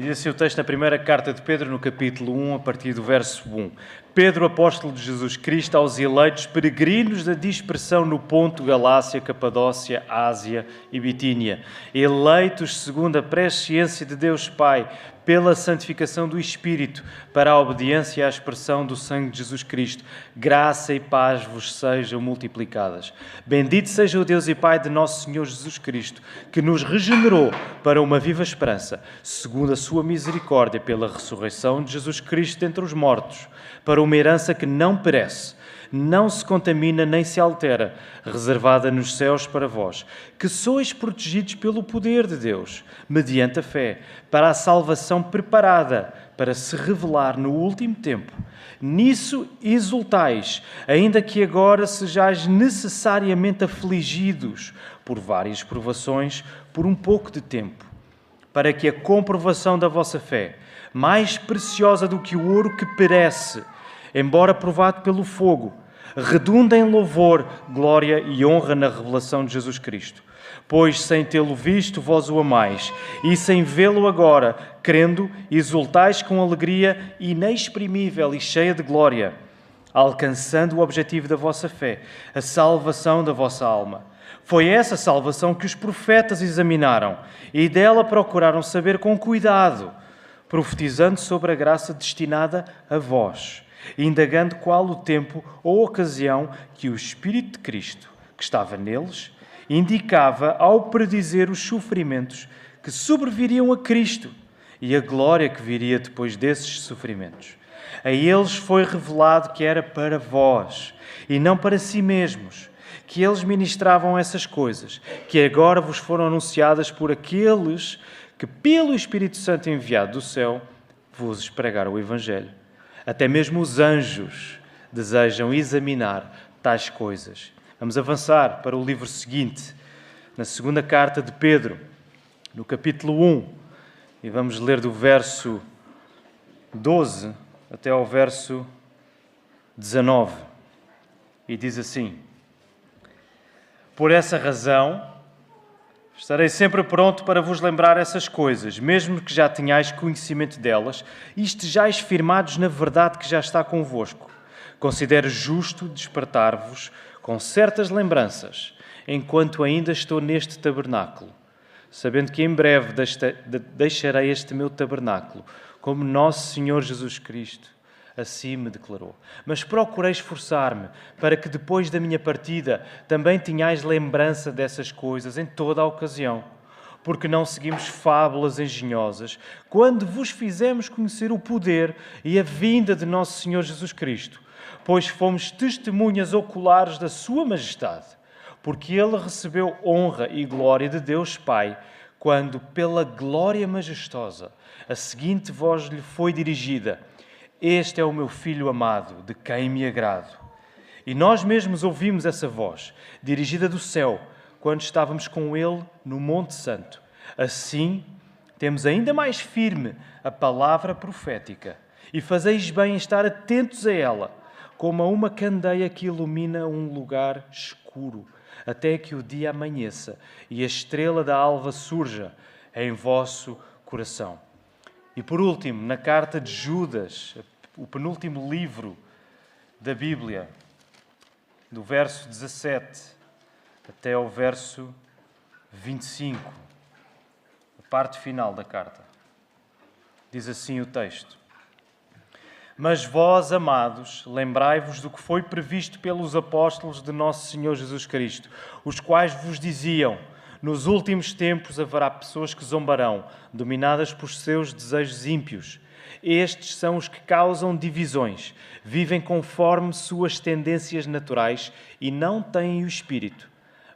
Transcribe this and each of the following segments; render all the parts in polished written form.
E diz assim o texto na primeira carta de Pedro, no capítulo 1, a partir do verso 1. Pedro, apóstolo de Jesus Cristo, aos eleitos peregrinos da dispersão no Ponto, Galácia, Capadócia, Ásia e Bitínia, eleitos segundo a presciência de Deus Pai, pela santificação do Espírito, para a obediência à expressão do sangue de Jesus Cristo, graça e paz vos sejam multiplicadas. Bendito seja o Deus e Pai de nosso Senhor Jesus Cristo, que nos regenerou para uma viva esperança, segundo a sua misericórdia, pela ressurreição de Jesus Cristo dentre os mortos, para uma herança que não perece, não se contamina nem se altera, reservada nos céus para vós, que sois protegidos pelo poder de Deus, mediante a fé, para a salvação preparada, para se revelar no último tempo. Nisso exultais, ainda que agora sejais necessariamente afligidos por várias provações, por um pouco de tempo, para que a comprovação da vossa fé, mais preciosa do que o ouro que perece, embora provado pelo fogo, redunda em louvor, glória e honra na revelação de Jesus Cristo. Pois, sem tê-lo visto, vós o amais, e sem vê-lo agora, crendo, exultais com alegria inexprimível e cheia de glória, alcançando o objetivo da vossa fé, a salvação da vossa alma. Foi essa salvação que os profetas examinaram, e dela procuraram saber com cuidado, profetizando sobre a graça destinada a vós, indagando qual o tempo ou ocasião que o Espírito de Cristo, que estava neles, indicava ao predizer os sofrimentos que sobreviriam a Cristo e a glória que viria depois desses sofrimentos. A eles foi revelado que era para vós e não para si mesmos, que eles ministravam essas coisas, que agora vos foram anunciadas por aqueles que, pelo Espírito Santo enviado do céu, vos pregaram o Evangelho. Até mesmo os anjos desejam examinar tais coisas. Vamos avançar para o livro seguinte, na segunda carta de Pedro, no capítulo 1, e vamos ler do verso 12 até ao verso 19. E diz assim: Por essa razão, estarei sempre pronto para vos lembrar essas coisas, mesmo que já tenhais conhecimento delas e estejais firmados na verdade que já está convosco. Considero justo despertar-vos com certas lembranças, enquanto ainda estou neste tabernáculo, sabendo que em breve deixarei este meu tabernáculo, como nosso Senhor Jesus Cristo assim me declarou. Mas procurei esforçar-me para que depois da minha partida também tenhais lembrança dessas coisas em toda a ocasião, porque não seguimos fábulas engenhosas quando vos fizemos conhecer o poder e a vinda de nosso Senhor Jesus Cristo, pois fomos testemunhas oculares da sua majestade, porque ele recebeu honra e glória de Deus Pai, quando pela glória majestosa a seguinte voz lhe foi dirigida: Este é o meu Filho amado, de quem me agrado. E nós mesmos ouvimos essa voz, dirigida do céu, quando estávamos com ele no Monte Santo. Assim, temos ainda mais firme a palavra profética, e fazeis bem em estar atentos a ela, como a uma candeia que ilumina um lugar escuro, até que o dia amanheça e a estrela da alva surja em vosso coração. E por último, na carta de Judas, o penúltimo livro da Bíblia, do verso 17 até ao verso 25, a parte final da carta. Diz assim o texto: Mas vós, amados, lembrai-vos do que foi previsto pelos apóstolos de nosso Senhor Jesus Cristo, os quais vos diziam: Nos últimos tempos haverá pessoas que zombarão, dominadas por seus desejos ímpios. Estes são os que causam divisões, vivem conforme suas tendências naturais e não têm o Espírito.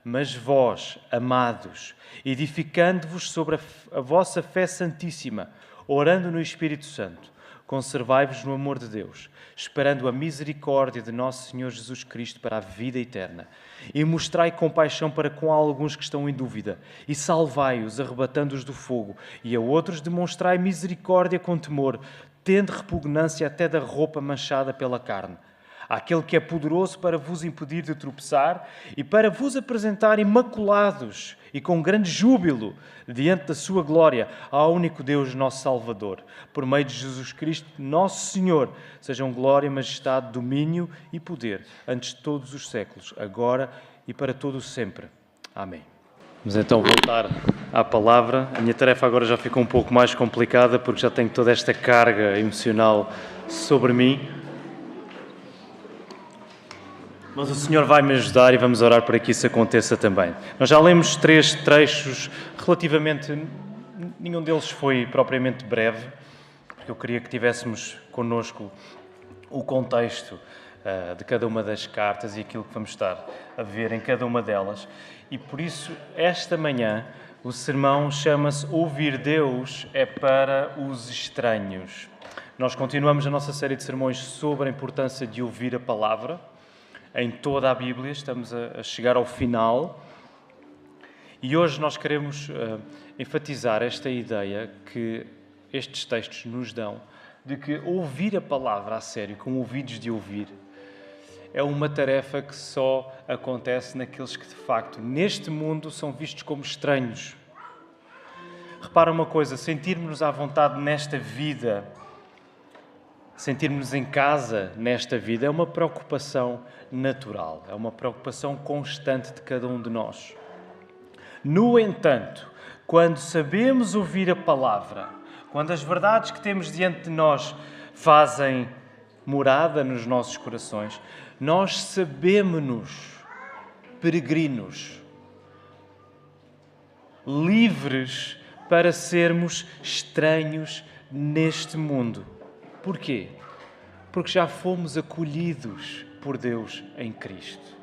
Mas vós, amados, edificando-vos sobre a vossa fé santíssima, orando no Espírito Santo, conservai-vos no amor de Deus, esperando a misericórdia de nosso Senhor Jesus Cristo para a vida eterna. E mostrai compaixão para com alguns que estão em dúvida, e salvai-os, arrebatando-os do fogo, e a outros demonstrai misericórdia com temor, tendo repugnância até da roupa manchada pela carne. àquele que é poderoso para vos impedir de tropeçar e para vos apresentar imaculados e com grande júbilo diante da sua glória, ao único Deus, nosso Salvador. Por meio de Jesus Cristo, nosso Senhor, sejam glória, majestade, domínio e poder, antes de todos os séculos, agora e para todo o sempre. Amém. Vamos então voltar à palavra. A minha tarefa agora já ficou um pouco mais complicada, porque já tenho toda esta carga emocional sobre mim. Mas o Senhor vai me ajudar e vamos orar para que isso aconteça também. Nós já lemos 3 trechos relativamente... Nenhum deles foi propriamente breve, porque eu queria que tivéssemos connosco o contexto de cada uma das cartas e aquilo que vamos estar a ver em cada uma delas. E por isso, esta manhã, o sermão chama-se Ouvir Deus é para os estranhos. Nós continuamos a nossa série de sermões sobre a importância de ouvir a palavra. Em toda a Bíblia, estamos a chegar ao final. E hoje nós queremos enfatizar esta ideia que estes textos nos dão, de que ouvir a palavra a sério, com ouvidos de ouvir, é uma tarefa que só acontece naqueles que, de facto, neste mundo são vistos como estranhos. Repara uma coisa, sentirmos-nos à vontade nesta vida, sentirmos-nos em casa nesta vida, é uma preocupação natural, é uma preocupação constante de cada um de nós. No entanto, quando sabemos ouvir a palavra, quando as verdades que temos diante de nós fazem morada nos nossos corações, nós sabemos-nos peregrinos, livres para sermos estranhos neste mundo. Porquê? Porque já fomos acolhidos por Deus em Cristo.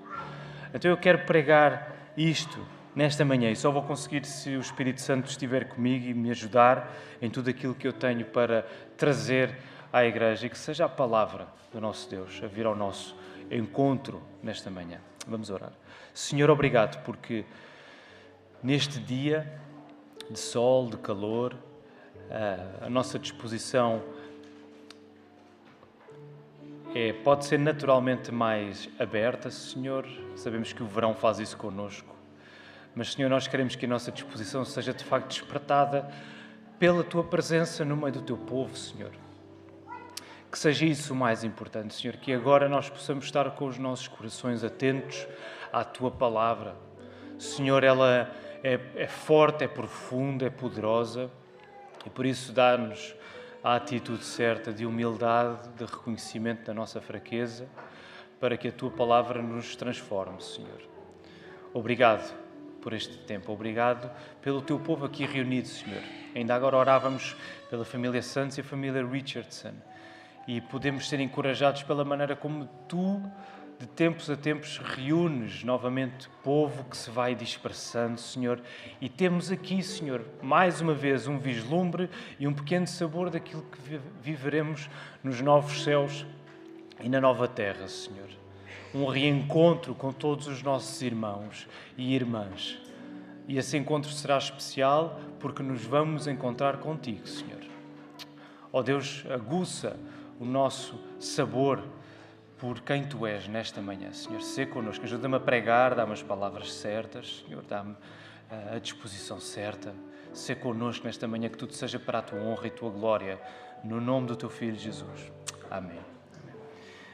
Então eu quero pregar isto nesta manhã e só vou conseguir se o Espírito Santo estiver comigo e me ajudar em tudo aquilo que eu tenho para trazer à Igreja e que seja a palavra do nosso Deus a vir ao nosso encontro nesta manhã. Vamos orar. Senhor, obrigado porque neste dia de sol, de calor, a nossa disposição pode ser naturalmente mais aberta, Senhor. Sabemos que o verão faz isso connosco. Mas, Senhor, nós queremos que a nossa disposição seja de facto despertada pela Tua presença no meio do Teu povo, Senhor. Que seja isso o mais importante, Senhor, que agora nós possamos estar com os nossos corações atentos à Tua palavra. Senhor, ela é forte, é profunda, é poderosa e por isso dá-nos a atitude certa de humildade, de reconhecimento da nossa fraqueza, para que a Tua palavra nos transforme, Senhor. Obrigado por este tempo, obrigado pelo Teu povo aqui reunido, Senhor. Ainda agora orávamos pela família Santos e a família Richardson e podemos ser encorajados pela maneira como Tu, de tempos a tempos, reúnes novamente povo que se vai dispersando, Senhor. E temos aqui, Senhor, mais uma vez um vislumbre e um pequeno sabor daquilo que viveremos nos novos céus e na nova terra, Senhor. Um reencontro com todos os nossos irmãos e irmãs. E esse encontro será especial porque nos vamos encontrar contigo, Senhor. Ó Deus, aguça o nosso sabor por quem Tu és nesta manhã, Senhor. Sê connosco, ajuda-me a pregar, dá-me as palavras certas, Senhor, dá-me a disposição certa. Sê connosco nesta manhã, que tudo seja para a Tua honra e Tua glória, no nome do Teu Filho Jesus. Amém.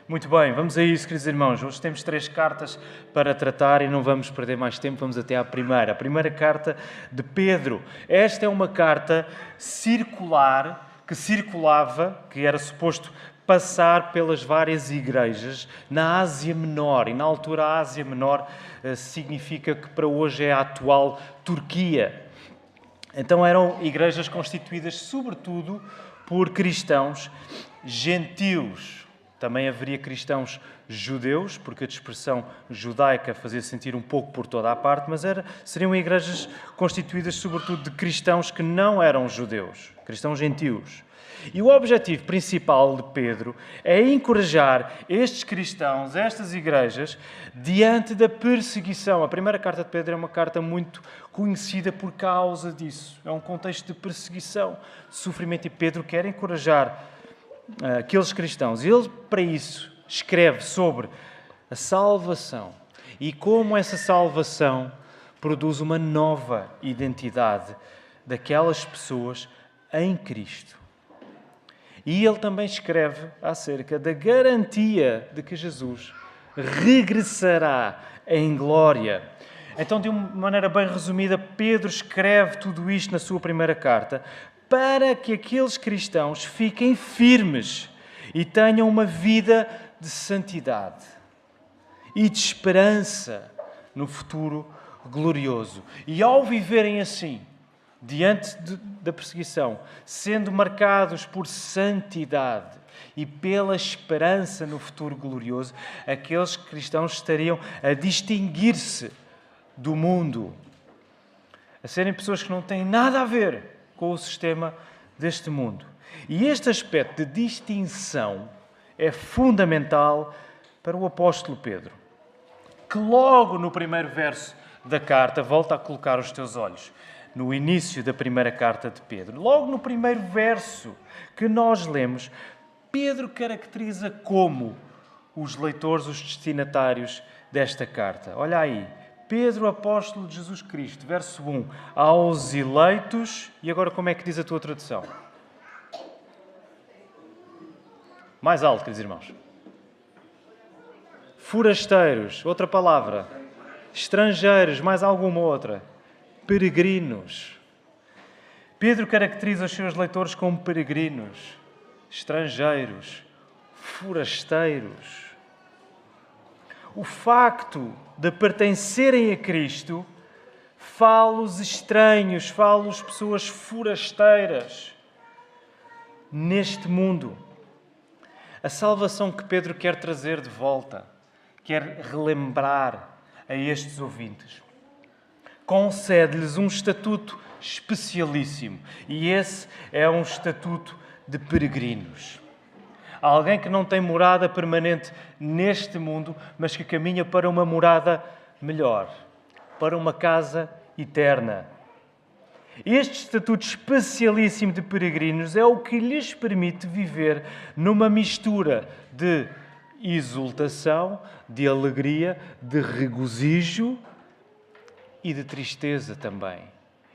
Muito bem, vamos a isso, queridos irmãos. Hoje temos 3 cartas para tratar e não vamos perder mais tempo, vamos até à primeira. A primeira carta de Pedro. Esta é uma carta circular, que circulava, que era suposto passar pelas várias igrejas na Ásia Menor. E na altura a Ásia Menor significa que para hoje é a atual Turquia. Então eram igrejas constituídas sobretudo por cristãos gentios. Também haveria cristãos judeus, porque a dispersão judaica fazia sentir um pouco por toda a parte, mas seriam igrejas constituídas sobretudo de cristãos que não eram judeus, cristãos gentios. E o objetivo principal de Pedro é encorajar estes cristãos, estas igrejas, diante da perseguição. A primeira carta de Pedro é uma carta muito conhecida por causa disso. É um contexto de perseguição, de sofrimento, e Pedro quer encorajar aqueles cristãos. E ele, para isso, escreve sobre a salvação e como essa salvação produz uma nova identidade daquelas pessoas em Cristo. E ele também escreve acerca da garantia de que Jesus regressará em glória. Então, de uma maneira bem resumida, Pedro escreve tudo isto na sua primeira carta para que aqueles cristãos fiquem firmes e tenham uma vida de santidade e de esperança no futuro glorioso. E ao viverem assim, diante da perseguição, sendo marcados por santidade e pela esperança no futuro glorioso, aqueles cristãos estariam a distinguir-se do mundo, a serem pessoas que não têm nada a ver com o sistema deste mundo. E este aspecto de distinção é fundamental para o apóstolo Pedro, que logo no primeiro verso da carta, volta a colocar os teus olhos no início da primeira carta de Pedro. Logo no primeiro verso que nós lemos, Pedro caracteriza como os leitores, os destinatários desta carta. Olha aí, Pedro, apóstolo de Jesus Cristo, verso 1, aos eleitos, e agora como é que diz a tua tradução? Mais alto, queridos irmãos. Forasteiros, outra palavra. Estrangeiros, mais alguma outra. Peregrinos. Pedro caracteriza os seus leitores como peregrinos, estrangeiros, forasteiros. O facto de pertencerem a Cristo fala-os estranhos, fala-os pessoas forasteiras neste mundo. A salvação que Pedro quer trazer de volta, quer relembrar a estes ouvintes, concede-lhes um estatuto especialíssimo. E esse é um estatuto de peregrinos. Alguém que não tem morada permanente neste mundo, mas que caminha para uma morada melhor, para uma casa eterna. Este estatuto especialíssimo de peregrinos é o que lhes permite viver numa mistura de exultação, de alegria, de regozijo e de tristeza também.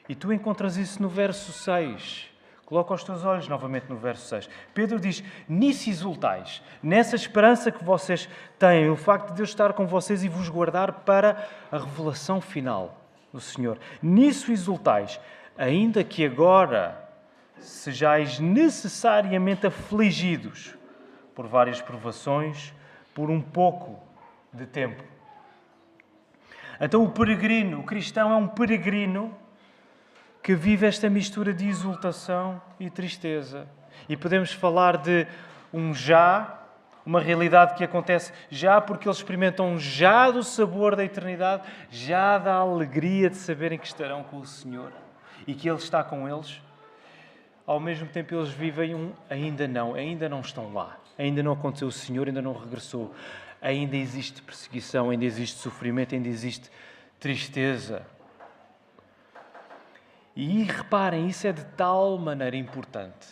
E tu encontras isso no verso 6. Coloca os teus olhos novamente no verso 6. Pedro diz, nisso exultais, nessa esperança que vocês têm, o facto de Deus estar com vocês e vos guardar para a revelação final do Senhor. Nisso exultais, ainda que agora sejais necessariamente afligidos por várias provações, por um pouco de tempo. Então o peregrino, o cristão é um peregrino que vive esta mistura de exultação e tristeza. E podemos falar de um já, uma realidade que acontece já porque eles experimentam já do sabor da eternidade, já da alegria de saberem que estarão com o Senhor e que Ele está com eles. Ao mesmo tempo eles vivem um ainda não estão lá. Ainda não aconteceu, o Senhor ainda não regressou. Ainda existe perseguição, ainda existe sofrimento, ainda existe tristeza. E reparem, isso é de tal maneira importante,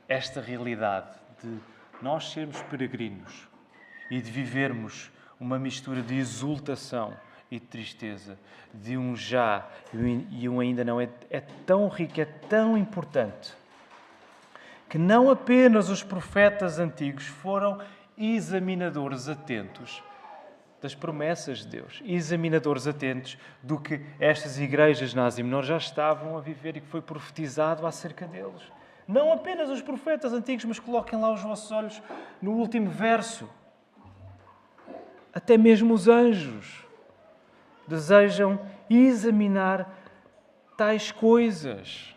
esta realidade de nós sermos peregrinos e de vivermos uma mistura de exultação e de tristeza, de um já e um ainda não, é tão rico, é tão importante, que não apenas os profetas antigos foram examinadores atentos das promessas de Deus, examinadores atentos do que estas igrejas na Ásia Menor já estavam a viver e que foi profetizado acerca deles. Não apenas os profetas antigos, mas coloquem lá os vossos olhos no último verso. Até mesmo os anjos desejam examinar tais coisas.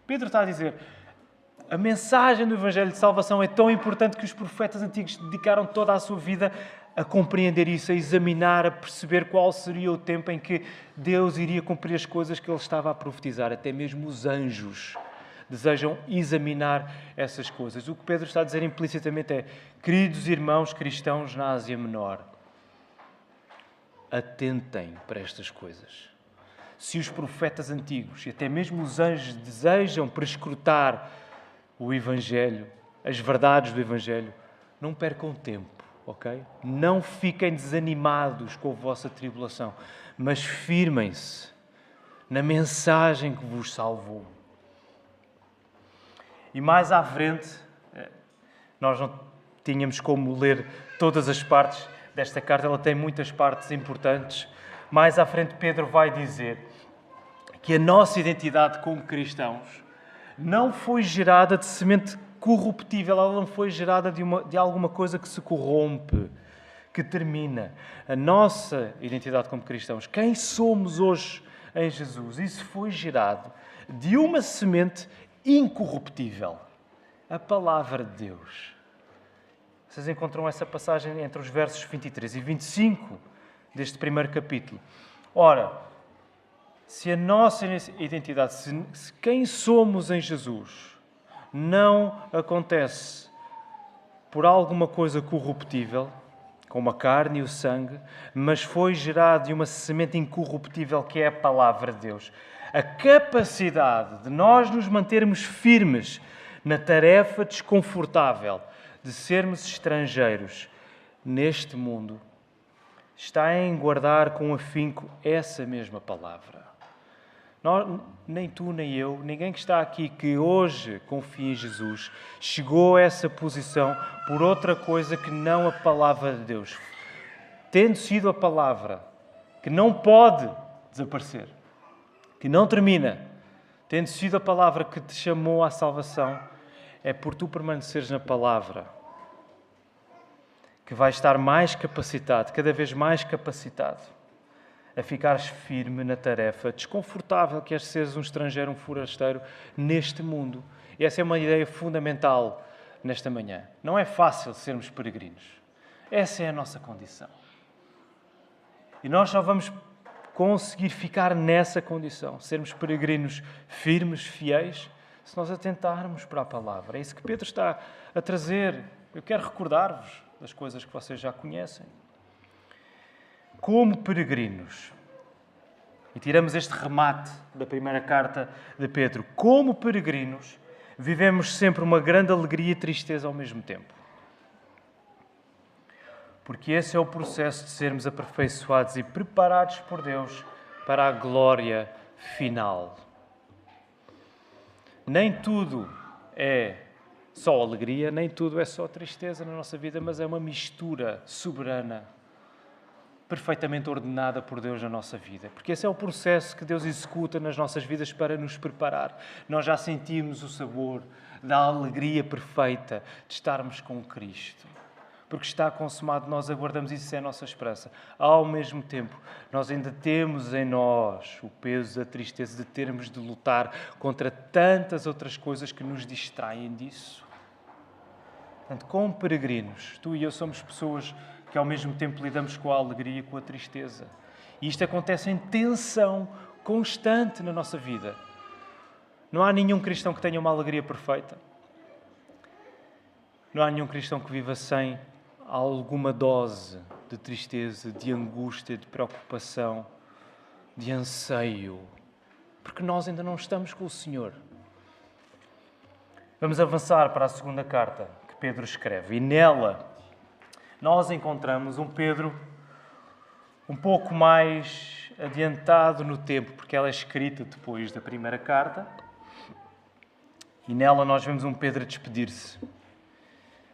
Pedro está a dizer, a mensagem do Evangelho de Salvação é tão importante que os profetas antigos dedicaram toda a sua vida a compreender isso, a examinar, a perceber qual seria o tempo em que Deus iria cumprir as coisas que Ele estava a profetizar. Até mesmo os anjos desejam examinar essas coisas. O que Pedro está a dizer implicitamente é, queridos irmãos cristãos na Ásia Menor, atentem para estas coisas. Se os profetas antigos e até mesmo os anjos desejam prescrutar o Evangelho, as verdades do Evangelho, não percam tempo. ok? Não fiquem desanimados com a vossa tribulação, mas firmem-se na mensagem que vos salvou. E mais à frente, nós não tínhamos como ler todas as partes desta carta, ela tem muitas partes importantes. Mais à frente, Pedro vai dizer que a nossa identidade como cristãos não foi gerada de semente corruptível, ela não foi gerada de alguma coisa que se corrompe, que termina. A nossa identidade como cristãos, quem somos hoje em Jesus, isso foi gerado de uma semente incorruptível, a palavra de Deus. Vocês encontram essa passagem entre os versos 23 e 25 deste primeiro capítulo. Ora, se a nossa identidade, se quem somos em Jesus, não acontece por alguma coisa corruptível, como a carne e o sangue, mas foi gerado de uma semente incorruptível que é a palavra de Deus. A capacidade de nós nos mantermos firmes na tarefa desconfortável de sermos estrangeiros neste mundo está em guardar com afinco essa mesma palavra. Nem tu, nem eu, ninguém que está aqui que hoje confia em Jesus, chegou a essa posição por outra coisa que não a palavra de Deus. Tendo sido a palavra que não pode desaparecer, que não termina, tendo sido a palavra que te chamou à salvação, é por tu permaneceres na palavra que vais estar mais capacitado, cada vez mais capacitado, a ficares firme na tarefa desconfortável que é seres um estrangeiro, um forasteiro neste mundo. E essa é uma ideia fundamental nesta manhã. Não é fácil sermos peregrinos. Essa é a nossa condição. E nós só vamos conseguir ficar nessa condição, sermos peregrinos firmes, fiéis, se nós atentarmos para a palavra. É isso que Pedro está a trazer. Eu quero recordar-vos das coisas que vocês já conhecem. Como peregrinos, e tiramos este remate da primeira carta de Pedro, como peregrinos, vivemos sempre uma grande alegria e tristeza ao mesmo tempo. Porque esse é o processo de sermos aperfeiçoados e preparados por Deus para a glória final. Nem tudo é só alegria, nem tudo é só tristeza na nossa vida, mas é uma mistura soberana, perfeitamente ordenada por Deus na nossa vida. Porque esse é o processo que Deus executa nas nossas vidas para nos preparar. Nós já sentimos o sabor da alegria perfeita de estarmos com Cristo. Porque está consumado, nós aguardamos, isso é a nossa esperança. Ao mesmo tempo, nós ainda temos em nós o peso da tristeza de termos de lutar contra tantas outras coisas que nos distraem disso. Portanto, como peregrinos, tu e eu somos pessoas que ao mesmo tempo lidamos com a alegria e com a tristeza. E isto acontece em tensão constante na nossa vida. Não há nenhum cristão que tenha uma alegria perfeita. Não há nenhum cristão que viva sem alguma dose de tristeza, de angústia, de preocupação, de anseio. Porque nós ainda não estamos com o Senhor. Vamos avançar para a segunda carta que Pedro escreve. E nela nós encontramos um Pedro um pouco mais adiantado no tempo, porque ela é escrita depois da primeira carta. E nela nós vemos um Pedro a despedir-se,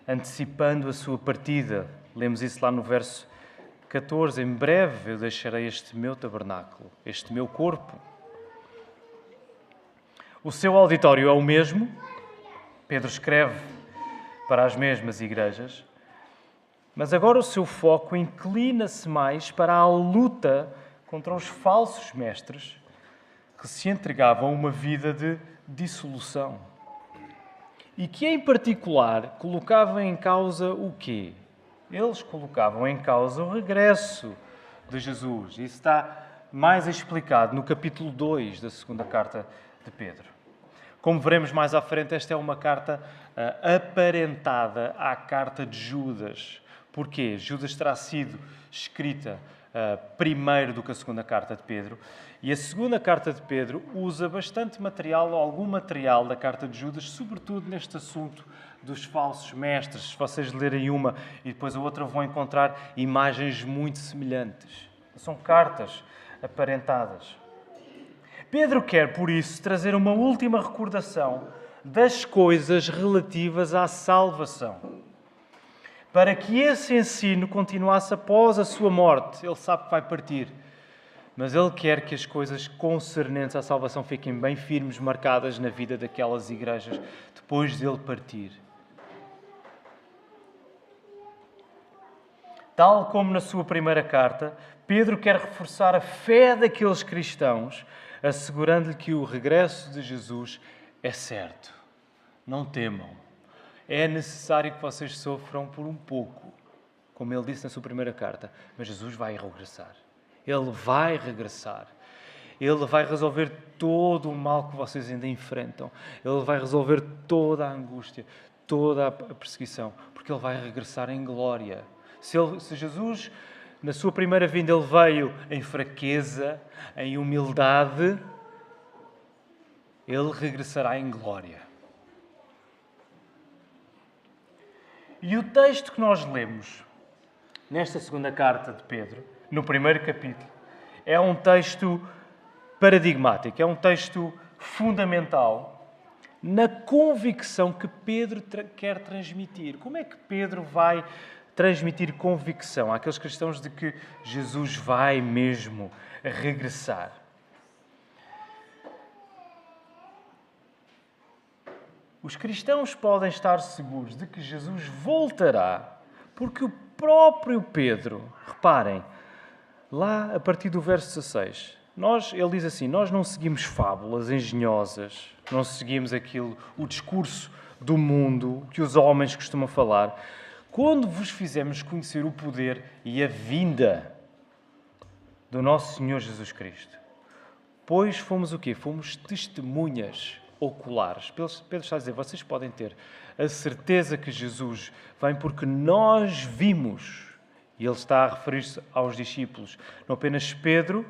antecipando a sua partida. Lemos isso lá no verso 14. Em breve eu deixarei este meu tabernáculo, este meu corpo. O seu auditório é o mesmo. Pedro escreve para as mesmas igrejas. Mas agora o seu foco inclina-se mais para a luta contra os falsos mestres que se entregavam a uma vida de dissolução. E que, em particular, colocavam em causa o quê? Eles colocavam em causa o regresso de Jesus. Isso está mais explicado no capítulo 2 da segunda carta de Pedro. Como veremos mais à frente, esta é uma carta aparentada à carta de Judas. Porquê? Judas terá sido escrita primeiro do que a segunda carta de Pedro. E a segunda carta de Pedro usa bastante material, ou algum material da carta de Judas, sobretudo neste assunto dos falsos mestres. Se vocês lerem uma e depois a outra, vão encontrar imagens muito semelhantes. São cartas aparentadas. Pedro quer, por isso, trazer uma última recordação das coisas relativas à salvação, para que esse ensino continuasse após a sua morte. Ele sabe que vai partir, mas ele quer que as coisas concernentes à salvação fiquem bem firmes, marcadas na vida daquelas igrejas, depois dele partir. Tal como na sua primeira carta, Pedro quer reforçar a fé daqueles cristãos, assegurando-lhe que o regresso de Jesus é certo. Não temam. É necessário que vocês sofram por um pouco, como ele disse na sua primeira carta, mas Jesus vai regressar. Ele vai regressar. Ele vai resolver todo o mal que vocês ainda enfrentam. Ele vai resolver toda a angústia, toda a perseguição, porque ele vai regressar em glória. Se Jesus, na sua primeira vinda, ele veio em fraqueza, em humildade, ele regressará em glória. E o texto que nós lemos nesta segunda carta de Pedro, no primeiro capítulo, é um texto paradigmático, é um texto fundamental na convicção que Pedro quer transmitir. Como é que Pedro vai transmitir convicção àqueles cristãos de que Jesus vai mesmo regressar? Os cristãos podem estar seguros de que Jesus voltará, porque o próprio Pedro, reparem, lá a partir do verso 16, ele diz assim: nós não seguimos fábulas engenhosas, não seguimos o discurso do mundo que os homens costumam falar. Quando vos fizemos conhecer o poder e a vinda do nosso Senhor Jesus Cristo, pois fomos o quê? Fomos testemunhas oculares. Pedro está a dizer, vocês podem ter a certeza que Jesus vem porque nós vimos. E ele está a referir-se aos discípulos, não apenas Pedro,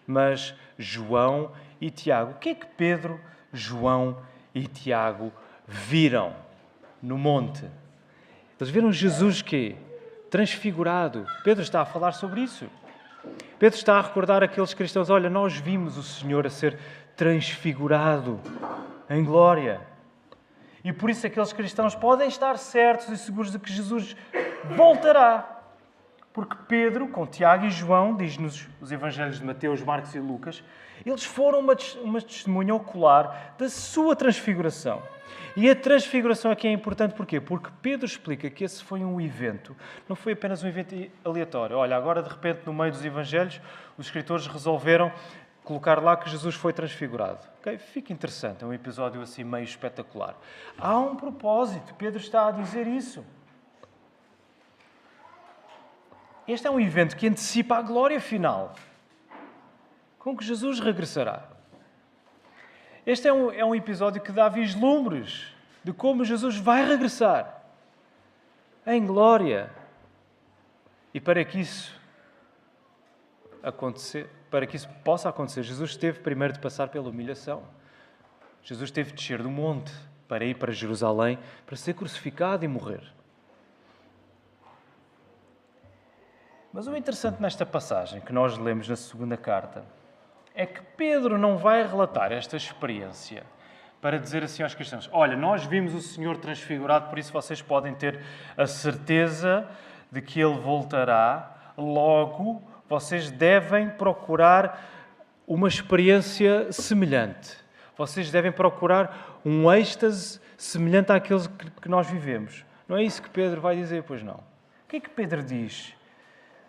mas João e Tiago. O que é que Pedro, João e Tiago viram no monte? Eles viram Jesus quê? Transfigurado. Pedro está a falar sobre isso. Pedro está a recordar aqueles cristãos, olha, nós vimos o Senhor a ser transfigurado em glória. E por isso aqueles cristãos podem estar certos e seguros de que Jesus voltará. Porque Pedro, com Tiago e João, diz-nos os evangelhos de Mateus, Marcos e Lucas, eles foram uma testemunha ocular da sua transfiguração. E a transfiguração aqui é importante porquê? Porque Pedro explica que esse foi um evento, não foi apenas um evento aleatório. Olha, agora de repente no meio dos evangelhos, os escritores resolveram colocar lá que Jesus foi transfigurado. Okay? Fica interessante, é um episódio assim meio espetacular. Há um propósito, Pedro está a dizer isso. Este é um evento que antecipa a glória final, com que Jesus regressará. Este é um episódio que dá vislumbres de como Jesus vai regressar em glória. E para que isso possa acontecer, Jesus teve primeiro de passar pela humilhação. Jesus teve de descer do monte para ir para Jerusalém, para ser crucificado e morrer. Mas o interessante nesta passagem que nós lemos na segunda carta é que Pedro não vai relatar esta experiência para dizer assim aos cristãos, olha, nós vimos o Senhor transfigurado, por isso vocês podem ter a certeza de que Ele voltará, logo vocês devem procurar uma experiência semelhante. Vocês devem procurar um êxtase semelhante àquele que nós vivemos. Não é isso que Pedro vai dizer, pois não. O que é que Pedro diz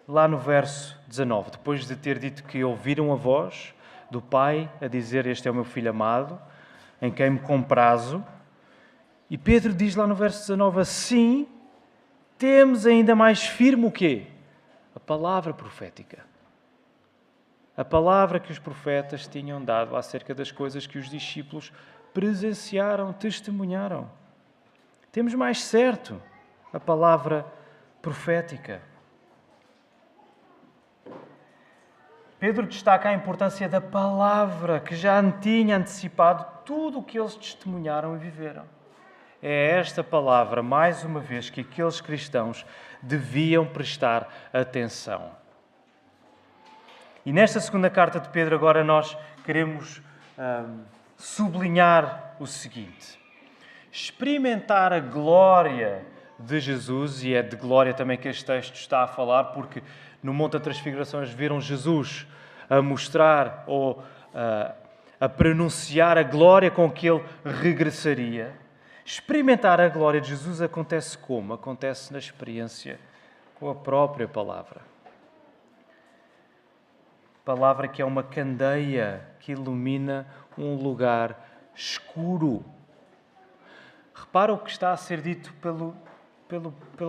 lá no verso 19? Depois de ter dito que ouviram a voz do Pai a dizer, este é o meu Filho amado, em quem me comprazo. E Pedro diz lá no verso 19, assim temos ainda mais firme o quê? A palavra profética. A palavra que os profetas tinham dado acerca das coisas que os discípulos presenciaram, testemunharam. Temos mais certo a palavra profética. Pedro destaca a importância da palavra, que já tinha antecipado tudo o que eles testemunharam e viveram. É esta palavra, mais uma vez, que aqueles cristãos deviam prestar atenção. E nesta segunda carta de Pedro, agora nós queremos sublinhar o seguinte: experimentar a glória de Jesus, e é de glória também que este texto está a falar, porque no Monte da Transfiguração eles viram Jesus a mostrar ou a pronunciar a glória com que ele regressaria. Experimentar a glória de Jesus acontece como? Acontece na experiência com a própria palavra. Palavra que é uma candeia que ilumina um lugar escuro. Repara o que está a ser dito pelo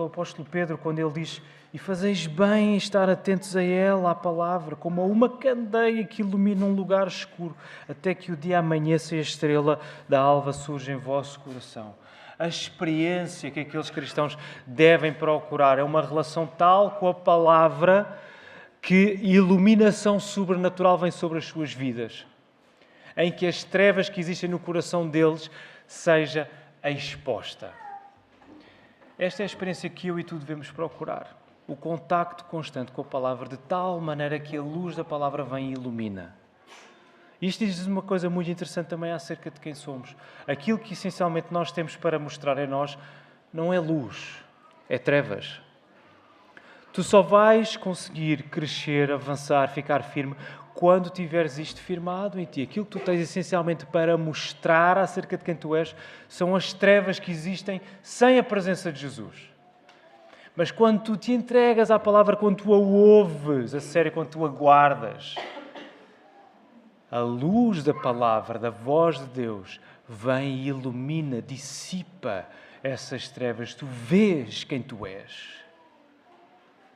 apóstolo Pedro quando ele diz: e fazeis bem em estar atentos a ela, à palavra, como a uma candeia que ilumina um lugar escuro, até que o dia amanheça e a estrela da alva surge em vosso coração. A experiência que aqueles cristãos devem procurar é uma relação tal com a palavra que iluminação sobrenatural vem sobre as suas vidas, em que as trevas que existem no coração deles seja exposta. Esta é a experiência que eu e tu devemos procurar. O contacto constante com a palavra, de tal maneira que a luz da palavra vem e ilumina. Isto diz uma coisa muito interessante também acerca de quem somos. Aquilo que essencialmente nós temos para mostrar em nós não é luz, é trevas. Tu só vais conseguir crescer, avançar, ficar firme quando tiveres isto firmado em ti. Aquilo que tu tens essencialmente para mostrar acerca de quem tu és são as trevas que existem sem a presença de Jesus. Mas quando tu te entregas à palavra, quando tu a ouves, a sério, quando tu a guardas, a luz da palavra, da voz de Deus, vem e ilumina, dissipa essas trevas. Tu vês quem tu és.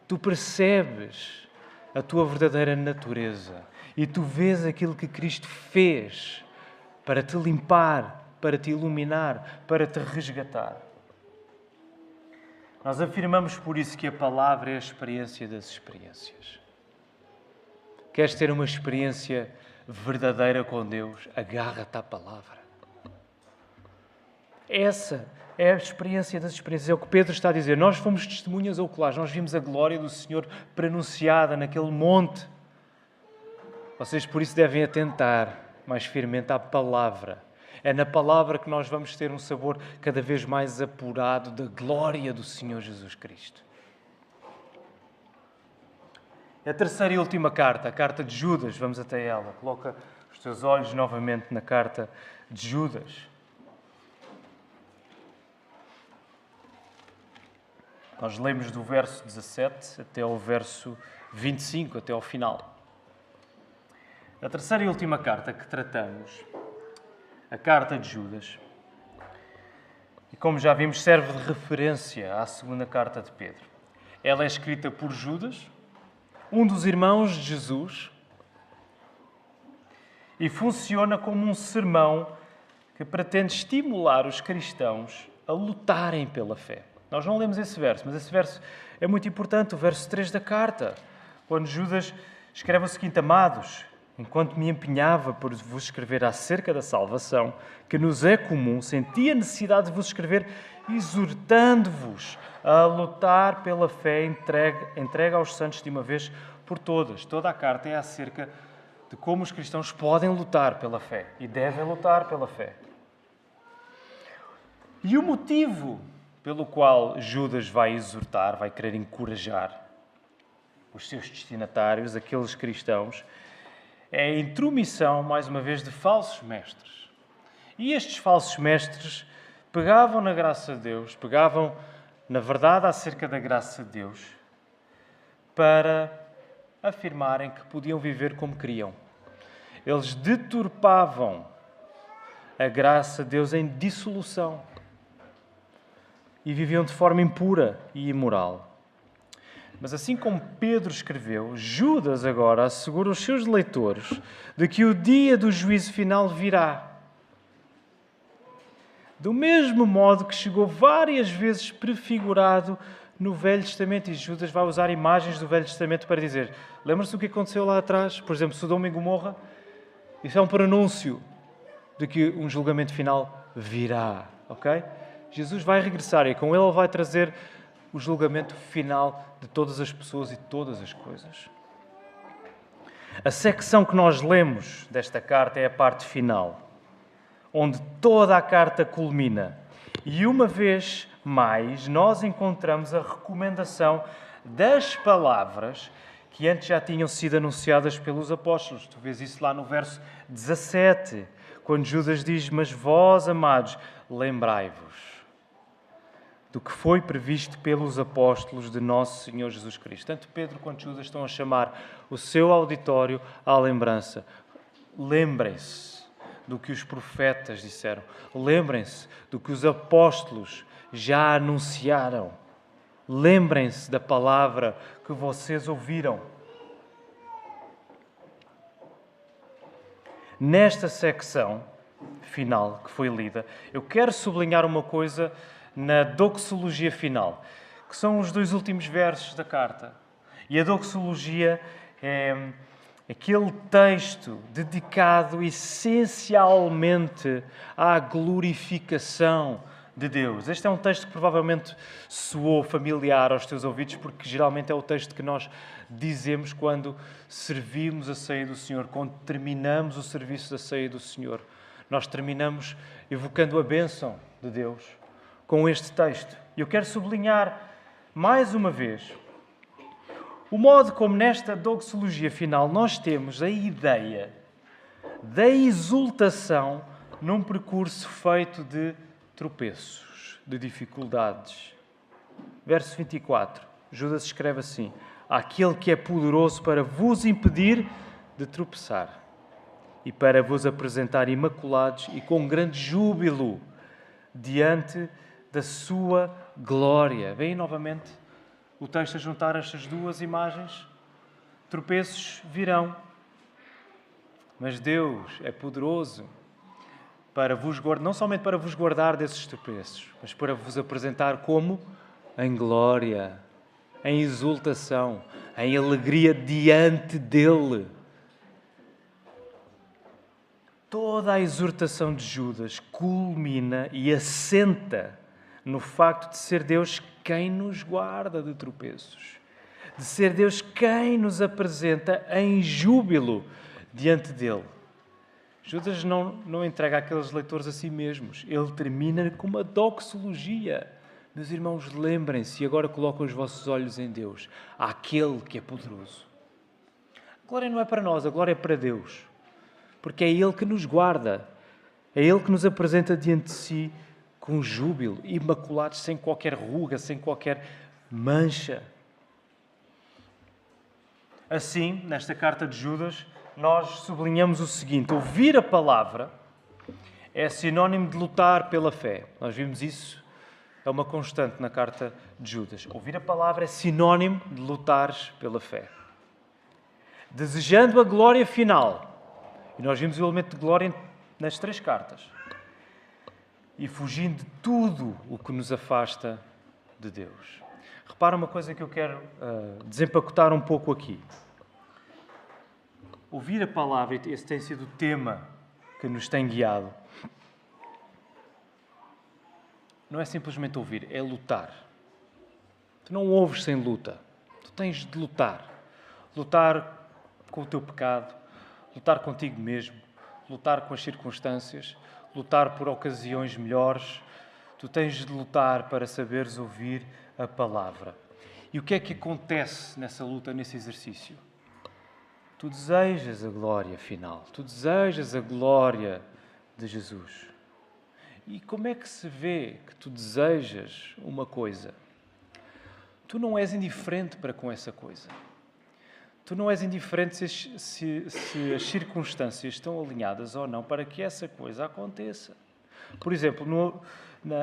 Tu percebes a tua verdadeira natureza e tu vês aquilo que Cristo fez para te limpar, para te iluminar, para te resgatar. Nós afirmamos por isso que a palavra é a experiência das experiências. Queres ter uma experiência verdadeira com Deus? Agarra-te à palavra. Essa é a experiência das experiências. É o que Pedro está a dizer. Nós fomos testemunhas oculares. Nós vimos a glória do Senhor pronunciada naquele monte. Vocês por isso devem atentar mais firmemente à palavra. É na palavra que nós vamos ter um sabor cada vez mais apurado da glória do Senhor Jesus Cristo. A terceira e última carta, a carta de Judas, vamos até ela. Coloca os teus olhos novamente na carta de Judas. Nós lemos do verso 17 até ao verso 25, até ao final. A terceira e última carta que tratamos, a carta de Judas, e como já vimos, serve de referência à segunda carta de Pedro. Ela é escrita por Judas, um dos irmãos de Jesus, e funciona como um sermão que pretende estimular os cristãos a lutarem pela fé. Nós não lemos esse verso, mas esse verso é muito importante, o verso 3 da carta, quando Judas escreve o seguinte: Amados, enquanto me empenhava por vos escrever acerca da salvação, que nos é comum, senti a necessidade de vos escrever, exortando-vos a lutar pela fé entregue aos santos de uma vez por todas. Toda a carta é acerca de como os cristãos podem lutar pela fé e devem lutar pela fé. E o motivo pelo qual Judas vai exortar, vai querer encorajar os seus destinatários, aqueles cristãos, é a intromissão, mais uma vez, de falsos mestres. E estes falsos mestres pegavam na graça de Deus, pegavam na verdade acerca da graça de Deus, para afirmarem que podiam viver como queriam. Eles deturpavam a graça de Deus em dissolução e viviam de forma impura e imoral. Mas assim como Pedro escreveu, Judas agora assegura os seus leitores de que o dia do juízo final virá. Do mesmo modo que chegou várias vezes prefigurado no Velho Testamento, e Judas vai usar imagens do Velho Testamento para dizer: lembra-se do que aconteceu lá atrás? Por exemplo, Sodoma e Gomorra? Isso é um pronúncio de que um julgamento final virá, ok? Jesus vai regressar e com ele vai trazer o julgamento final de todas as pessoas e de todas as coisas. A secção que nós lemos desta carta é a parte final, onde toda a carta culmina. E uma vez mais, nós encontramos a recomendação das palavras que antes já tinham sido anunciadas pelos apóstolos. Tu vês isso lá no verso 17, quando Judas diz: mas vós, amados, lembrai-vos do que foi previsto pelos apóstolos de nosso Senhor Jesus Cristo. Tanto Pedro quanto Judas estão a chamar o seu auditório à lembrança. Lembrem-se do que os profetas disseram. Lembrem-se do que os apóstolos já anunciaram. Lembrem-se da palavra que vocês ouviram. Nesta secção final que foi lida, eu quero sublinhar uma coisa na doxologia final, que são os 2 últimos versos da carta. E a doxologia é aquele texto dedicado essencialmente à glorificação de Deus. Este é um texto que provavelmente soou familiar aos teus ouvidos, porque geralmente é o texto que nós dizemos quando servimos a ceia do Senhor, quando terminamos o serviço da ceia do Senhor. Nós terminamos evocando a bênção de Deus com este texto. Eu quero sublinhar mais uma vez o modo como nesta doxologia final nós temos a ideia da exultação num percurso feito de tropeços, de dificuldades. Verso 24, Judas escreve assim: aquele que é poderoso para vos impedir de tropeçar e para vos apresentar imaculados e com grande júbilo diante da sua glória. Veem novamente o texto a juntar estas duas imagens. Tropeços virão, mas Deus é poderoso para vos guardar, não somente para vos guardar desses tropeços, mas para vos apresentar como? Em glória, em exultação, em alegria diante dele. Toda a exortação de Judas culmina e assenta no facto de ser Deus quem nos guarda de tropeços, de ser Deus quem nos apresenta em júbilo diante dele. Judas não entrega àqueles leitores a si mesmos. Ele termina com uma doxologia. Meus irmãos, lembrem-se e agora colocam os vossos olhos em Deus, àquele que é poderoso. A glória não é para nós, a glória é para Deus, porque é Ele que nos guarda, é Ele que nos apresenta diante de si com júbilo, imaculados, sem qualquer ruga, sem qualquer mancha. Assim, nesta carta de Judas, nós sublinhamos o seguinte: ouvir a palavra é sinónimo de lutar pela fé. Nós vimos isso, é uma constante na carta de Judas. Ouvir a palavra é sinónimo de lutares pela fé. Desejando a glória final, e nós vimos o elemento de glória nas 3 cartas, e fugindo de tudo o que nos afasta de Deus. Repara uma coisa que eu quero desempacotar um pouco aqui. Ouvir a palavra, esse tem sido o tema que nos tem guiado. Não é simplesmente ouvir, é lutar. Tu não ouves sem luta. Tu tens de lutar. Lutar com o teu pecado, lutar contigo mesmo, lutar com as circunstâncias, lutar por ocasiões melhores. Tu tens de lutar para saberes ouvir a palavra. E o que é que acontece nessa luta, nesse exercício? Tu desejas a glória final, tu desejas a glória de Jesus. E como é que se vê que tu desejas uma coisa? Tu não és indiferente para com essa coisa. Tu não és indiferente se as circunstâncias estão alinhadas ou não para que essa coisa aconteça. Por exemplo,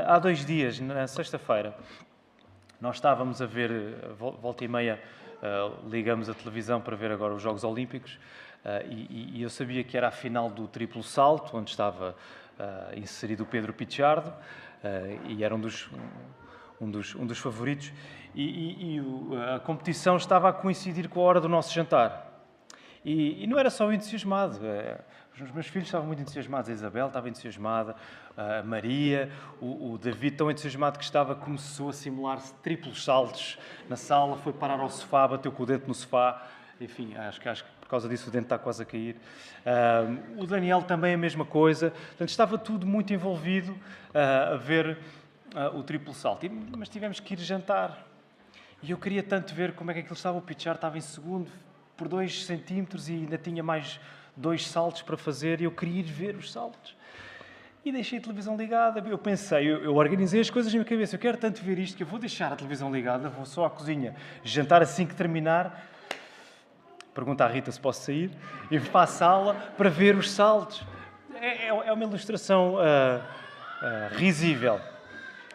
há 2 dias, na sexta-feira, nós estávamos a ver, volta e meia, ligamos a televisão para ver agora os Jogos Olímpicos e eu sabia que era a final do triplo salto, onde estava inserido o Pedro Pichardo, e era um dos favoritos, a competição estava a coincidir com a hora do nosso jantar. E não era só o entusiasmado. Os meus filhos estavam muito entusiasmados, a Isabel estava entusiasmada, a Maria, o David, tão entusiasmado que estava, começou a simular triplos saltos na sala, foi parar ao sofá, bateu com o dente no sofá, enfim, acho que por causa disso o dente está quase a cair. O Daniel também a mesma coisa, portanto estava tudo muito envolvido a ver o triplo salto, mas tivemos que ir jantar. E eu queria tanto ver como é que aquilo estava, o Pichar estava em segundo, por 2 centímetros e ainda tinha mais 2 saltos para fazer e eu queria ir ver os saltos. E deixei a televisão ligada. Eu pensei, eu organizei as coisas na minha cabeça. Eu quero tanto ver isto que eu vou deixar a televisão ligada, vou só à cozinha jantar assim que terminar. Pergunta à Rita se posso sair. E vou para a sala para ver os saltos. É uma ilustração risível.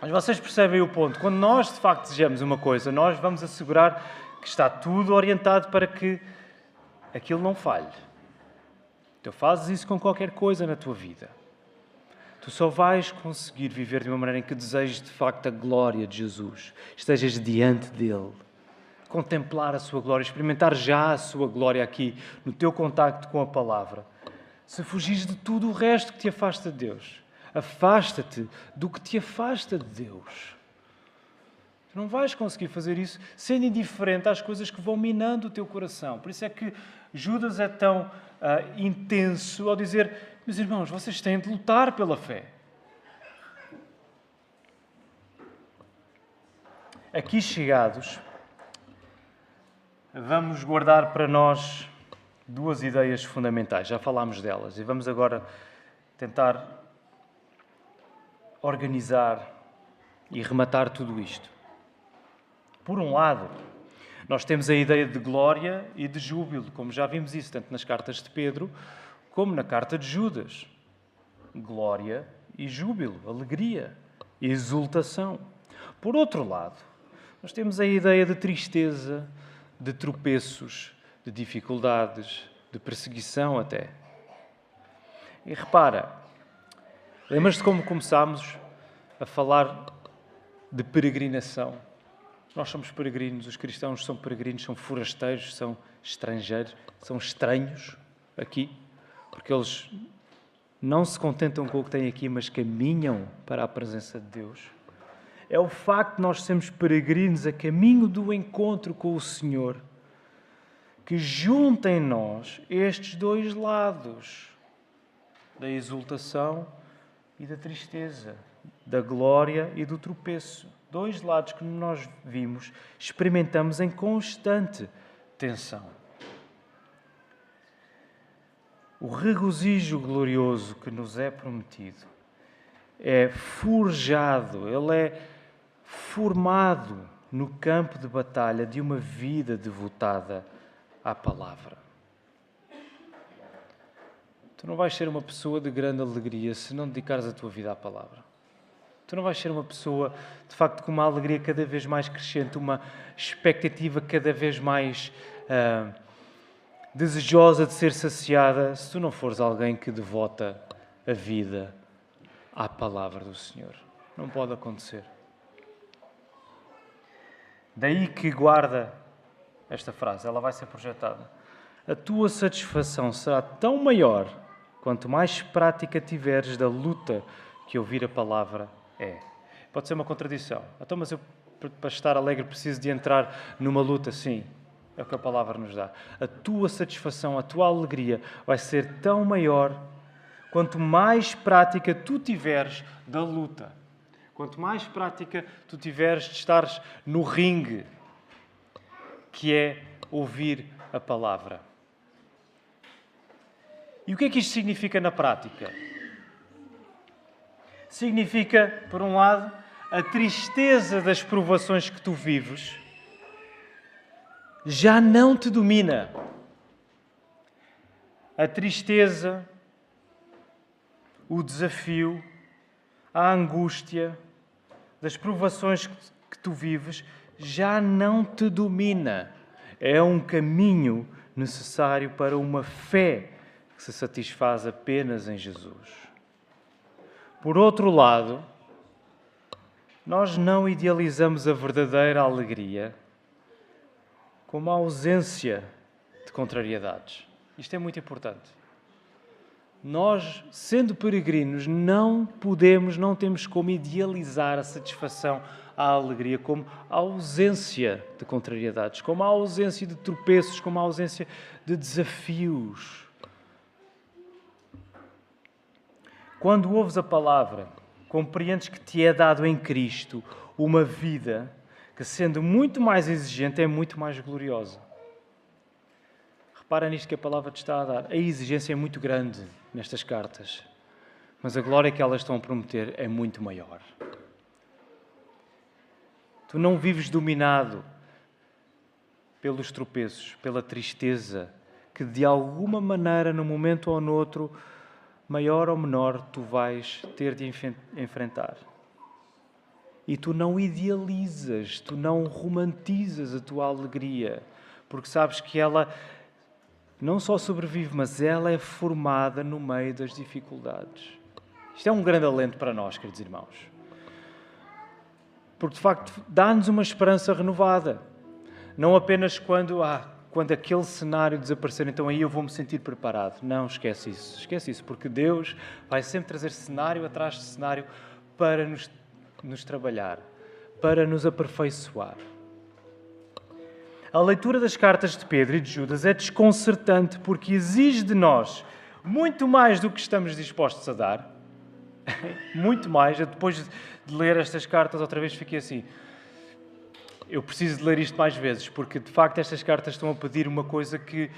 Mas vocês percebem o ponto. Quando nós, de facto, desejamos uma coisa, nós vamos assegurar que está tudo orientado para que aquilo não falhe. Tu fazes isso com qualquer coisa na tua vida. Tu só vais conseguir viver de uma maneira em que desejes, de facto, a glória de Jesus. Estejas diante dele. Contemplar a sua glória, experimentar já a sua glória aqui, no teu contacto com a palavra. Se fugires de tudo o resto que te afasta de Deus, afasta-te do que te afasta de Deus. Tu não vais conseguir fazer isso sendo indiferente às coisas que vão minando o teu coração. Por isso é que Judas é tão intenso ao dizer: meus irmãos, vocês têm de lutar pela fé. Aqui chegados, vamos guardar para nós 2 ideias fundamentais. Já falámos delas e vamos agora tentar organizar e rematar tudo isto. Por um lado, nós temos a ideia de glória e de júbilo, como já vimos isso tanto nas cartas de Pedro como na carta de Judas. Glória e júbilo, alegria e exultação. Por outro lado, nós temos a ideia de tristeza, de tropeços, de dificuldades, de perseguição até. E repara, lembras-te como começámos a falar de peregrinação? Nós somos peregrinos, os cristãos são peregrinos, são forasteiros, são estrangeiros, são estranhos aqui, porque eles não se contentam com o que têm aqui, mas caminham para a presença de Deus. É o facto de nós sermos peregrinos a caminho do encontro com o Senhor que junta em nós estes 2 lados, da exultação e da tristeza, da glória e do tropeço. 2 lados que nós vimos, experimentamos em constante tensão. O regozijo glorioso que nos é prometido é forjado, ele é formado no campo de batalha de uma vida devotada à palavra. Tu não vais ser uma pessoa de grande alegria se não dedicares a tua vida à palavra. Tu não vais ser uma pessoa, de facto, com uma alegria cada vez mais crescente, uma expectativa cada vez mais desejosa de ser saciada, se tu não fores alguém que devota a vida à palavra do Senhor. Não pode acontecer. Daí que guarda esta frase, ela vai ser projetada. A tua satisfação será tão maior quanto mais prática tiveres da luta que ouvir a palavra é. Pode ser uma contradição. Então, mas eu, para estar alegre, preciso de entrar numa luta? Sim, é o que a palavra nos dá. A tua satisfação, a tua alegria vai ser tão maior quanto mais prática tu tiveres da luta. Quanto mais prática tu tiveres de estares no ringue, que é ouvir a palavra. E o que é que isto significa na prática? Significa, por um lado, a tristeza das provações que tu vives já não te domina. A tristeza, o desafio, a angústia das provações que tu vives já não te domina. É um caminho necessário para uma fé que se satisfaz apenas em Jesus. Por outro lado, nós não idealizamos a verdadeira alegria como a ausência de contrariedades. Isto é muito importante. Nós, sendo peregrinos, não temos como idealizar a satisfação, a alegria, como a ausência de contrariedades, como a ausência de tropeços, como a ausência de desafios. Quando ouves a palavra, compreendes que te é dado em Cristo uma vida que, sendo muito mais exigente, é muito mais gloriosa. Repara nisto que a palavra te está a dar. A exigência é muito grande nestas cartas, mas a glória que elas estão a prometer é muito maior. Tu não vives dominado pelos tropeços, pela tristeza, que de alguma maneira, num momento ou noutro, maior ou menor, tu vais ter de enfrentar. E tu não idealizas, tu não romantizas a tua alegria, porque sabes que ela não só sobrevive, mas ela é formada no meio das dificuldades. Isto é um grande alento para nós, queridos irmãos. Porque, de facto, dá-nos uma esperança renovada. Não apenas quando aquele cenário desaparecer, então aí eu vou-me sentir preparado. Não, esquece isso, porque Deus vai sempre trazer cenário atrás de cenário para nos trabalhar, para nos aperfeiçoar. A leitura das cartas de Pedro e de Judas é desconcertante porque exige de nós muito mais do que estamos dispostos a dar. Muito mais. Eu, depois de ler estas cartas, outra vez fiquei assim, eu preciso de ler isto mais vezes, porque de facto estas cartas estão a pedir uma coisa que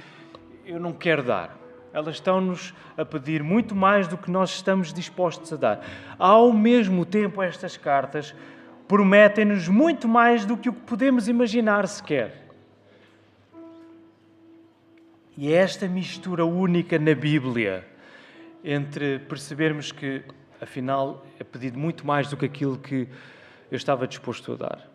eu não quero dar. Elas estão-nos a pedir muito mais do que nós estamos dispostos a dar. Ao mesmo tempo, estas cartas prometem-nos muito mais do que o que podemos imaginar sequer. E é esta mistura única na Bíblia entre percebermos que, afinal, é pedido muito mais do que aquilo que eu estava disposto a dar.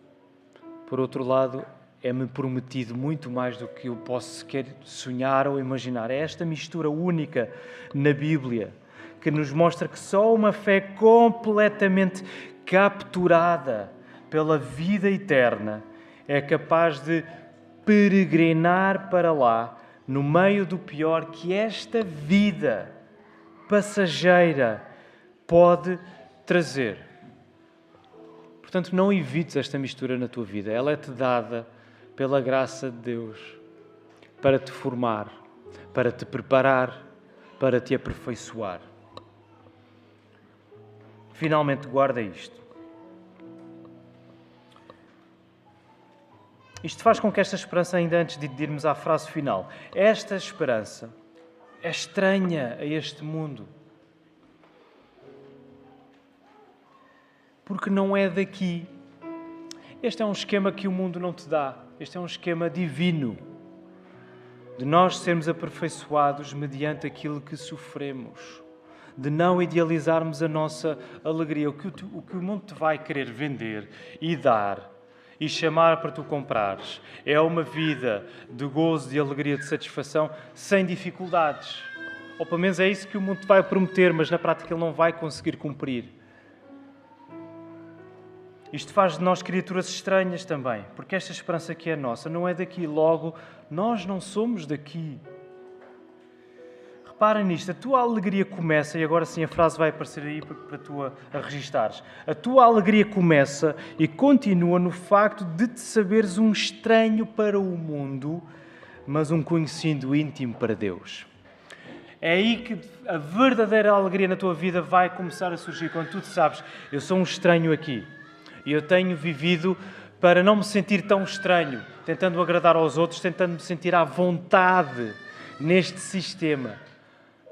Por outro lado, é-me prometido muito mais do que eu posso sequer sonhar ou imaginar. É esta mistura única na Bíblia que nos mostra que só uma fé completamente capturada pela vida eterna é capaz de peregrinar para lá, no meio do pior que esta vida passageira pode trazer. Portanto, não evites esta mistura na tua vida. Ela é-te dada pela graça de Deus para te formar, para te preparar, para te aperfeiçoar. Finalmente, guarda isto. Isto faz com que esta esperança, ainda antes de irmos à frase final, esta esperança é estranha a este mundo. Porque não é daqui. Este é um esquema que o mundo não te dá. Este é um esquema divino. De nós sermos aperfeiçoados mediante aquilo que sofremos. De não idealizarmos a nossa alegria. O que o mundo te vai querer vender e dar e chamar para tu comprares é uma vida de gozo, de alegria, de satisfação, sem dificuldades. Ou pelo menos é isso que o mundo te vai prometer, mas na prática ele não vai conseguir cumprir. Isto faz de nós criaturas estranhas também, porque esta esperança que é nossa não é daqui, logo, nós não somos daqui. Repara nisto, a tua alegria começa, e agora sim a frase vai aparecer aí para tu a registares. A tua alegria começa e continua no facto de te saberes um estranho para o mundo, mas um conhecido íntimo para Deus. É aí que a verdadeira alegria na tua vida vai começar a surgir, quando tu te sabes, eu sou um estranho aqui. E eu tenho vivido para não me sentir tão estranho, tentando agradar aos outros, tentando me sentir à vontade neste sistema.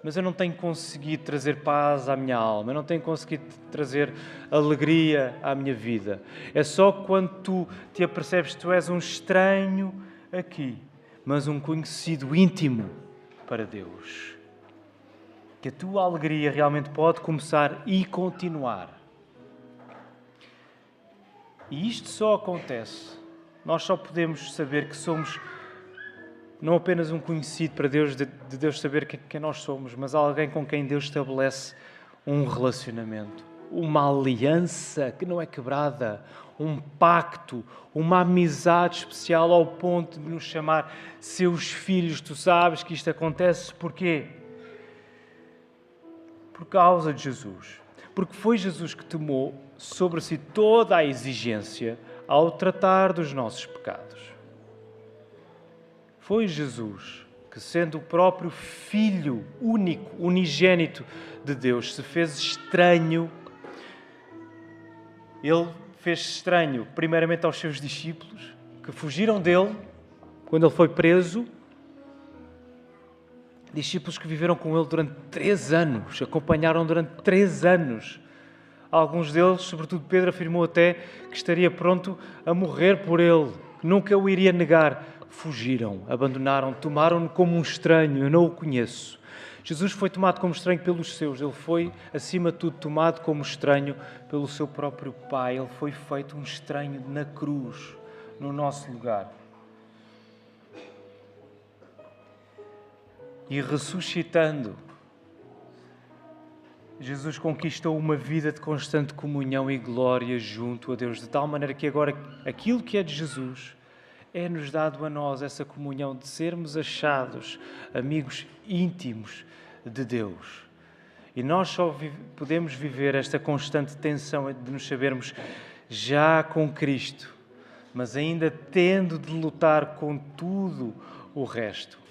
Mas eu não tenho conseguido trazer paz à minha alma, eu não tenho conseguido trazer alegria à minha vida. É só quando tu te apercebes que tu és um estranho aqui, mas um conhecido íntimo para Deus. Que a tua alegria realmente pode começar e continuar. E isto só acontece, nós só podemos saber que somos não apenas um conhecido para Deus, de Deus saber quem nós somos, mas alguém com quem Deus estabelece um relacionamento. uma aliança que não é quebrada, um pacto, uma amizade especial ao ponto de nos chamar seus filhos. Tu sabes que isto acontece porquê? Por causa de Jesus. Porque foi Jesus que tomou sobre si toda a exigência ao tratar dos nossos pecados. Foi Jesus que, sendo o próprio Filho único, unigênito de Deus, se fez estranho. Ele fez-se estranho, primeiramente aos seus discípulos, que fugiram dele quando ele foi preso. Discípulos que viveram com ele durante 3 anos, acompanharam durante 3 anos. Alguns deles, sobretudo Pedro, afirmou até que estaria pronto a morrer por ele, que nunca o iria negar. Fugiram, abandonaram, tomaram-no como um estranho, eu não o conheço. Jesus foi tomado como estranho pelos seus, ele foi, acima de tudo, tomado como estranho pelo seu próprio Pai. Ele foi feito um estranho na cruz, no nosso lugar. E ressuscitando, Jesus conquistou uma vida de constante comunhão e glória junto a Deus, de tal maneira que agora aquilo que é de Jesus é-nos dado a nós, essa comunhão de sermos achados amigos íntimos de Deus. E nós só podemos viver esta constante tensão de nos sabermos já com Cristo, mas ainda tendo de lutar com tudo o resto.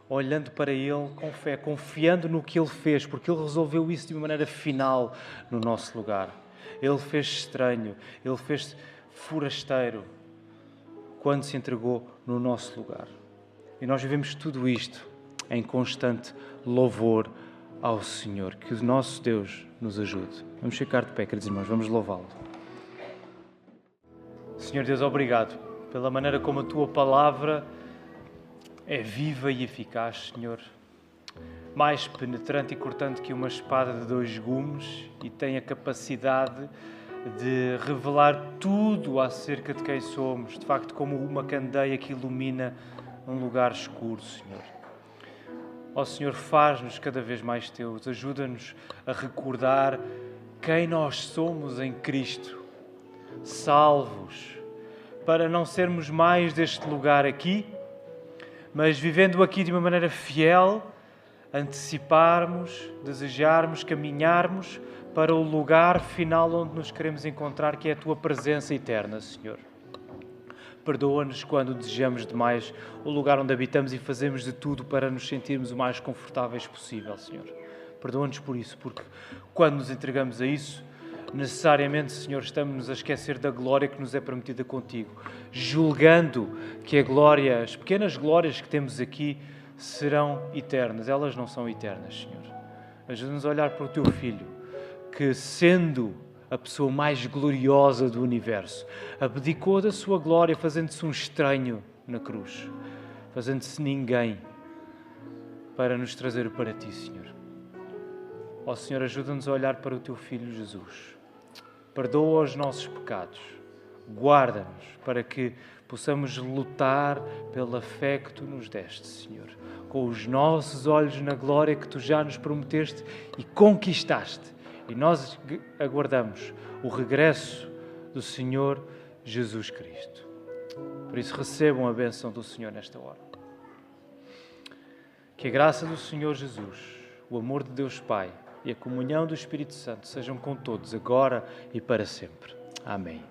Olhando para Ele com fé, confiando no que Ele fez, porque Ele resolveu isso de uma maneira final no nosso lugar. Ele fez estranho, Ele fez forasteiro quando se entregou no nosso lugar. E nós vivemos tudo isto em constante louvor ao Senhor. Que o nosso Deus nos ajude. Vamos ficar de pé, queridos irmãos, vamos louvá-lo. Senhor Deus, obrigado pela maneira como a Tua palavra é viva e eficaz, Senhor, mais penetrante e cortante que uma espada de 2 gumes e tem a capacidade de revelar tudo acerca de quem somos, de facto como uma candeia que ilumina um lugar escuro, Senhor. Ó Senhor, faz-nos cada vez mais Teus, ajuda-nos a recordar quem nós somos em Cristo, salvos, para não sermos mais deste lugar aqui, mas vivendo aqui de uma maneira fiel, anteciparmos, desejarmos, caminharmos para o lugar final onde nos queremos encontrar, que é a Tua presença eterna, Senhor. Perdoa-nos quando desejamos demais o lugar onde habitamos e fazemos de tudo para nos sentirmos o mais confortáveis possível, Senhor. Perdoa-nos por isso, porque quando nos entregamos a isso, necessariamente, Senhor, estamos-nos a esquecer da glória que nos é prometida contigo, julgando que a glória, as pequenas glórias que temos aqui serão eternas. Elas não são eternas, Senhor. Ajuda-nos a olhar para o Teu Filho, que, sendo a pessoa mais gloriosa do universo, abdicou da sua glória, fazendo-se um estranho na cruz, fazendo-se ninguém, para nos trazer para Ti, Senhor. Ó Senhor, ajuda-nos a olhar para o Teu Filho Jesus. Perdoa os nossos pecados. Guarda-nos para que possamos lutar pela fé que Tu nos deste, Senhor, com os nossos olhos na glória que Tu já nos prometeste e conquistaste. E nós aguardamos o regresso do Senhor Jesus Cristo. Por isso, recebam a bênção do Senhor nesta hora. Que a graça do Senhor Jesus, o amor de Deus Pai e a comunhão do Espírito Santo sejam com todos, agora e para sempre. Amém.